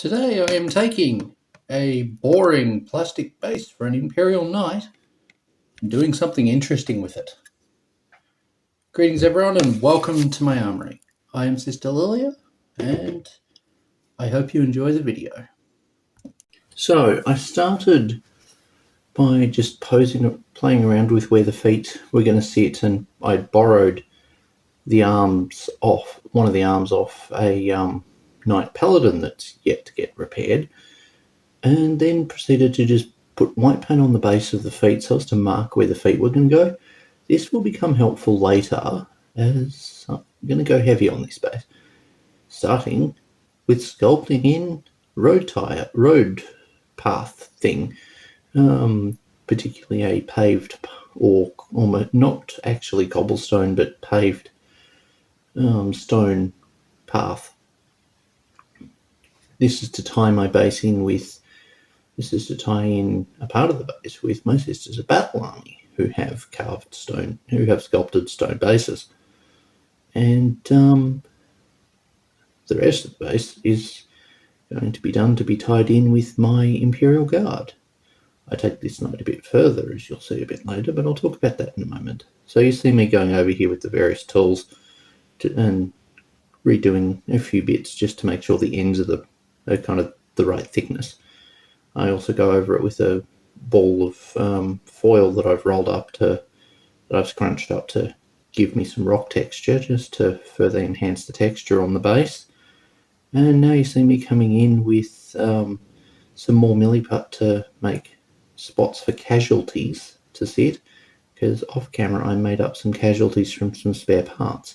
Today I am taking a boring plastic base for an Imperial knight and doing something interesting with it. Greetings everyone and welcome to my armory. I am Sister Lilia and I hope you enjoy the video. So I started by just playing around with where the feet were going to sit, and I borrowed the arms off, one of the arms off a Knight Paladin that's yet to get repaired, and then proceeded to just put white paint on the base of the feet so as to mark where the feet were going to go. This will become helpful later as I'm going to go heavy on this base, starting with sculpting in road path thing, particularly a paved or almost not actually cobblestone but paved stone path. This is to tie my base in with. This is to tie in a part of the base with my sisters of battle army who have sculpted stone bases, and the rest of the base is going to be done to be tied in with my Imperial Guard. I take this knight a bit further, as you'll see a bit later, but I'll talk about that in a moment. So you see me going over here with the various tools and redoing a few bits just to make sure the ends are kind of the right thickness. I also go over it with a ball of foil that I've rolled up that I've scrunched up to give me some rock texture, just to further enhance the texture on the base. And now you see me coming in with some more milliput to make spots for casualties to sit, because off camera I made up some casualties from some spare parts.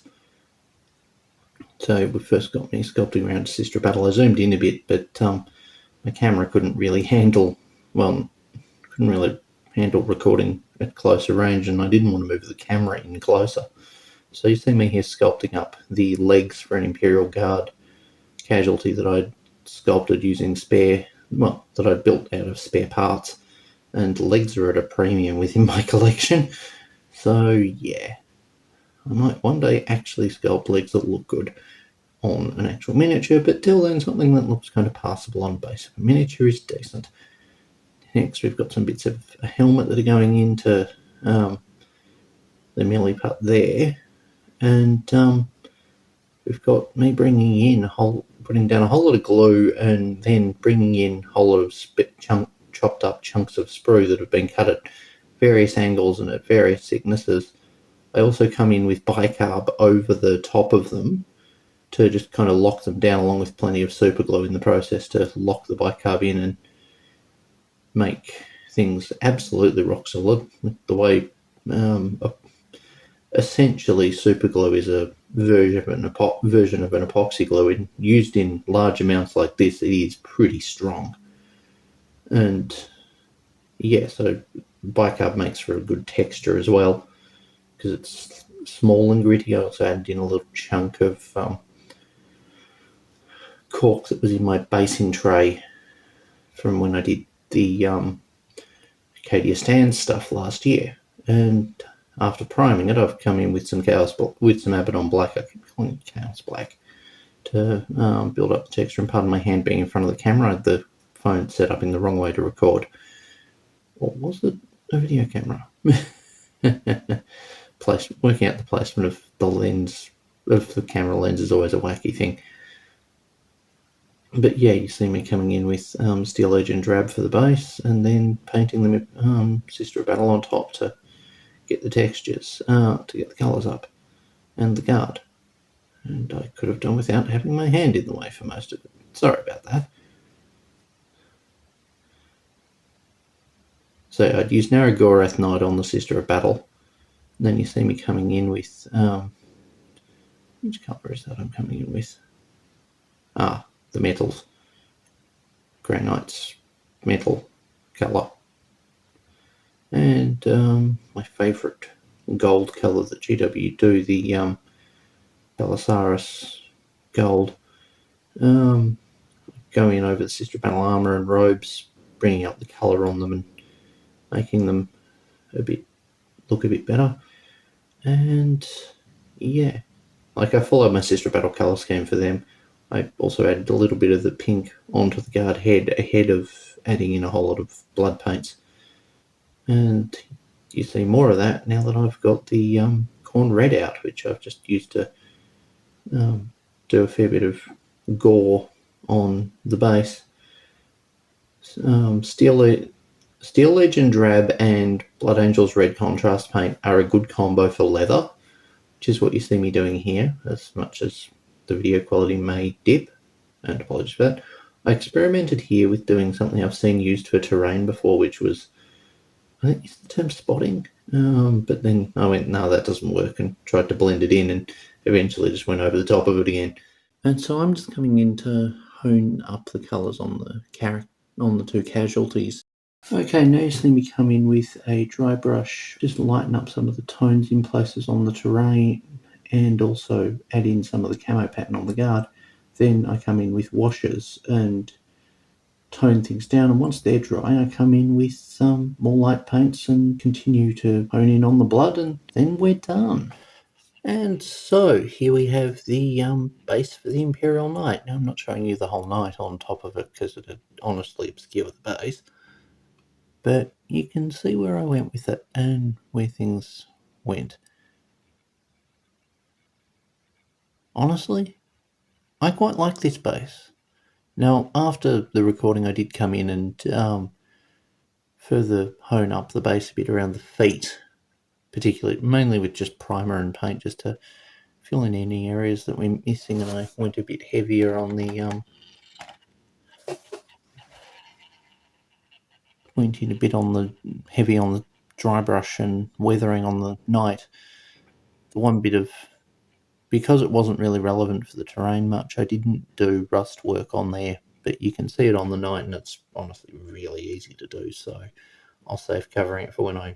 So we first got me sculpting around Sister of Battle. I zoomed in a bit, but my camera couldn't really handle recording at closer range, and I didn't want to move the camera in closer. So you see me here sculpting up the legs for an Imperial Guard casualty that I'd sculpted using that I'd built out of spare parts, and legs are at a premium within my collection. So yeah, I might one day actually sculpt legs that look good on an actual miniature, but till then something that looks kind of passable on the base of a miniature is decent. Next we've got some bits of a helmet that are going into the milliput there, and we've got me putting down a whole lot of glue, and then bringing in a whole lot of chopped up chunks of sprue that have been cut at various angles and at various thicknesses. I also come in with bicarb over the top of them to just kind of lock them down, along with plenty of super glue in the process to lock the bicarb in and make things absolutely rock solid. The way essentially super glue is a version of an epoxy glue, and used in large amounts like this, it is pretty strong. And yeah, so bicarb makes for a good texture as well, because it's small and gritty. I also added in a little chunk of cork that was in my basing tray from when I did the Acadia Stand stuff last year. And after priming it, I've come in with some Abaddon Black. I keep calling it Chaos Black to build up the texture. And pardon my hand being in front of the camera. I had the phone set up in the wrong way to record. Or was it a video camera? Working out the placement of the lens, of the camera lens, is always a wacky thing. But yeah, you see me coming in with Steel Legend Drab for the base, and then painting them Sister of Battle on top to get the textures, to get the colours up, and the guard. And I could have done without having my hand in the way for most of it. Sorry about that. So I'd use Narragorath Knight on the Sister of Battle. And then you see me coming in with which colour is that I'm coming in with? The metals. Grey Knight's metal colour. And my favourite gold colour that GW do, the Belisarius gold. Go in over the Sister of Battle armour and robes, bringing up the colour on them and making them look a bit better. And yeah, like I followed my Sister of Battle colour scheme for them. I also added a little bit of the pink onto the guard head ahead of adding in a whole lot of blood paints. And you see more of that now that I've got the corn red out, which I've just used to do a fair bit of gore on the base. Steel Legend Drab and Blood Angels Red Contrast Paint are a good combo for leather, which is what you see me doing here, as much as the video quality may dip, and apologies for that. I experimented here with doing something I've seen used for terrain before, which was, I think it's the term spotting, but then I went, no, that doesn't work, and tried to blend it in, and eventually just went over the top of it again. And so I'm just coming in to hone up the colours on the two casualties. Okay, now you see me come in with a dry brush, just lighten up some of the tones in places on the terrain, and also add in some of the camo pattern on the guard. Then I come in with washes and tone things down, and once they're dry, I come in with some more light paints and continue to hone in on the blood, and then we're done. And so here we have the base for the Imperial Knight. Now I'm not showing you the whole knight on top of it because it'd honestly obscure the base, but you can see where I went with it and where things went. Honestly, I quite like this base. Now, after the recording, I did come in and further hone up the base a bit around the feet, particularly, mainly with just primer and paint, just to fill in any areas that we're missing, and I went a bit heavier on the went in a bit on the heavy on the dry brush and weathering on the knight. The one bit of, because it wasn't really relevant for the terrain much, I didn't do rust work on there, but you can see it on the knight, and it's honestly really easy to do, so I'll save covering it for when I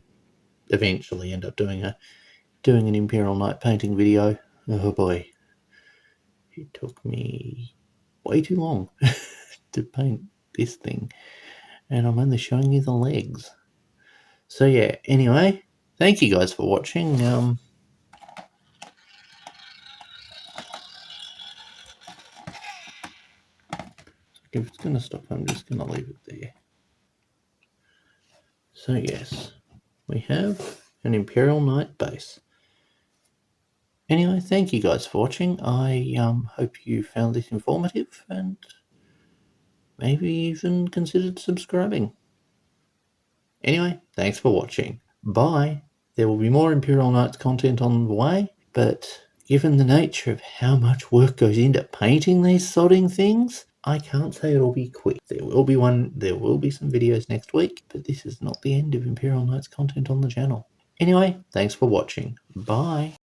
eventually end up doing an Imperial Knight painting video. Oh boy, it took me way too long to paint this thing, and I'm only showing you the legs. So yeah, anyway, thank you guys for watching. If it's going to stop, I'm just going to leave it there. So yes, we have an Imperial Knight base. Anyway, thank you guys for watching. I hope you found this informative and maybe even considered subscribing. Anyway, thanks for watching. Bye. There will be more Imperial Knights content on the way, but given the nature of how much work goes into painting these sodding things, I can't say it'll be quick. There will be some videos next week, but this is not the end of Imperial Knights content on the channel. Anyway, thanks for watching. Bye.